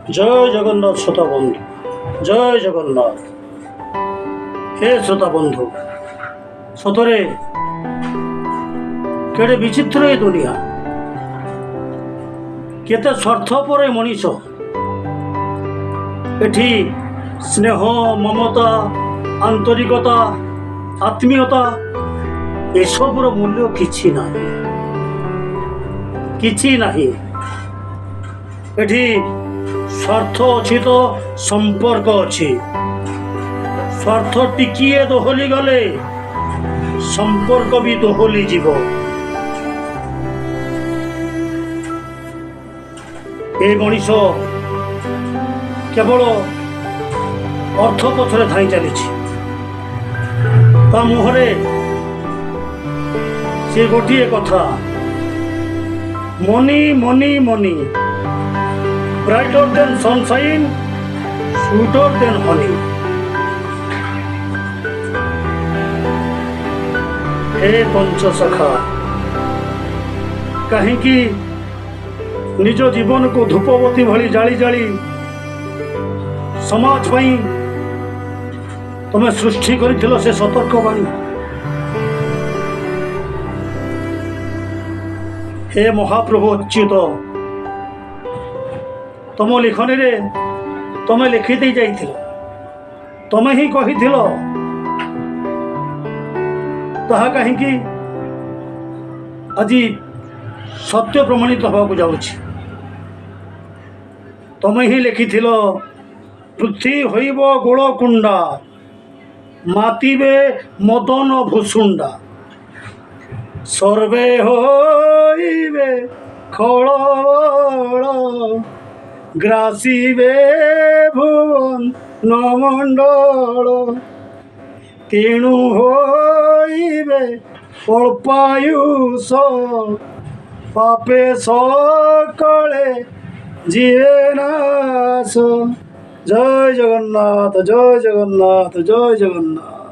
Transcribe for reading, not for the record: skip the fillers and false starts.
जय जगन्नाथ श्रोता बंधु, जय जगन्नाथ। हे श्रोता बंधु, सतरे केड़े विचित्र ए दुनिया, केते स्वार्थपर मनीष। एठी स्नेह, ममता, आंतरिकता, आत्मीयता एसबुर मूल्य किछि नाही। एठी स्वार्थ अच्छी तो संपर्क अच्छी। स्वार्थ टिकिए दोहली गले संपर्क भी दोहली जीव। ए मनीष केवल अर्थ पथरे धाई चली मुहरे से गोटे कथा, money money money, brighter than sunshine, sweeter than honey। हे पंचसखा, कहीं निज जीवन को धूपबती भली जाली जाली समाज पाई तमें सृष्टि कर से सतर्क बाणी। हे महाप्रभु अच्युत, तुम लिखनी रे तमें लिखि दे जाइथिल, तमें ही कहिथिल ताहा कहीं आज सत्य प्रमाणित होगा जाउछि। तमें ही लिखिथिल पृथ्वी होइब गोलकुंडा, मातिबे मदन भुसुंडा, सर्वे होइबे खळ ग्रासीबे भुवन नमंडल, तेणु होइबे अल्पायुष, पापे सकले जीवे नाश। जय जगन्नाथ, जय जगन्नाथ, जय जगन्नाथ।